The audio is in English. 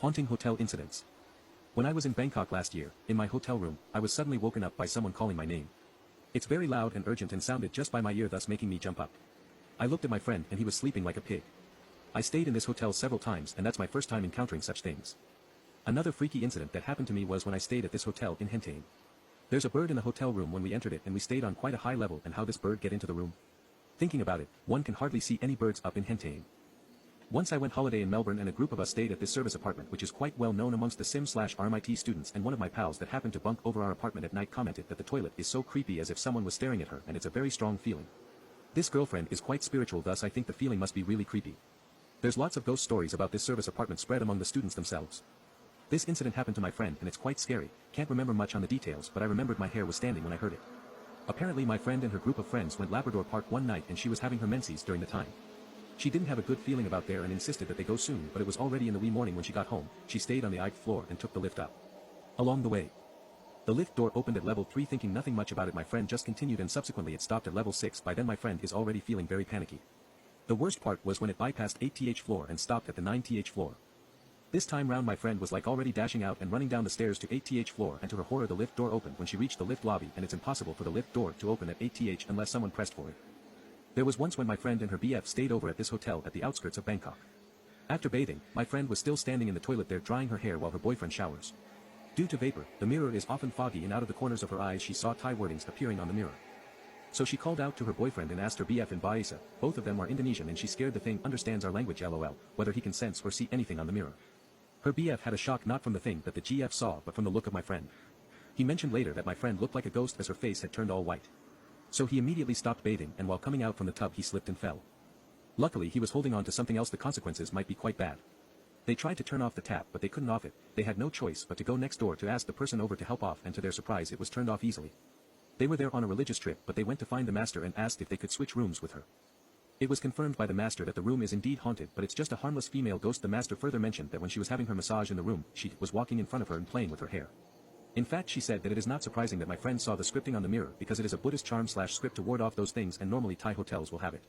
Haunting hotel incidents. When I was in Bangkok last year, in my hotel room, I was suddenly woken up by someone calling my name. It's very loud and urgent and sounded just by my ear, thus making me jump up. I looked at my friend and he was sleeping like a pig. I stayed in this hotel several times and that's my first time encountering such things. Another freaky incident that happened to me was when I stayed at this hotel in Hentane. There's a bird in the hotel room when we entered it and we stayed on quite a high level, and how this bird get into the room? Thinking about it, one can hardly see any birds up in Hentane. Once I went holiday in Melbourne and a group of us stayed at this service apartment, which is quite well known amongst the sim/RMIT students, and one of my pals that happened to bunk over our apartment at night commented that the toilet is so creepy as if someone was staring at her, and it's a very strong feeling. This girlfriend is quite spiritual, thus I think the feeling must be really creepy. There's lots of ghost stories about this service apartment spread among the students themselves. This incident happened to my friend and it's quite scary. Can't remember much on the details, but I remembered my hair was standing when I heard it. Apparently my friend and her group of friends went Labrador Park one night and she was having her menses during the time. She didn't have a good feeling about there and insisted that they go soon, but it was already in the wee morning when she got home. She stayed on the 8th floor and took the lift up. Along the way, the lift door opened at level 3. Thinking nothing much about it, my friend just continued and subsequently it stopped at level 6. By then my friend is already feeling very panicky. The worst part was when it bypassed 8th floor and stopped at the 9th floor. This time round my friend was like already dashing out and running down the stairs to 8th floor, and to her horror the lift door opened when she reached the lift lobby, and it's impossible for the lift door to open at 8th unless someone pressed for it. There was once when my friend and her BF stayed over at this hotel at the outskirts of Bangkok. After bathing, my friend was still standing in the toilet there drying her hair while her boyfriend showers. Due to vapor, the mirror is often foggy, and out of the corners of her eyes she saw Thai wordings appearing on the mirror. So she called out to her boyfriend and asked her BF in Bahasa, both of them are Indonesian and she's scared the thing understands our language lol, whether he can sense or see anything on the mirror. Her BF had a shock not from the thing that the GF saw but from the look of my friend. He mentioned later that my friend looked like a ghost as her face had turned all white. So he immediately stopped bathing, and while coming out from the tub he slipped and fell. Luckily he was holding on to something else. The consequences might be quite bad. They tried to turn off the tap but they couldn't off it. They had no choice but to go next door to ask the person over to help off, and to their surprise it was turned off easily. They were there on a religious trip, but they went to find the master and asked if they could switch rooms with her. It was confirmed by the master that the room is indeed haunted, but it's just a harmless female ghost. The master further mentioned that when she was having her massage in the room, she was walking in front of her and playing with her hair. In fact, she said that it is not surprising that my friend saw the scripting on the mirror, because it is a Buddhist charm/script to ward off those things, and normally Thai hotels will have it.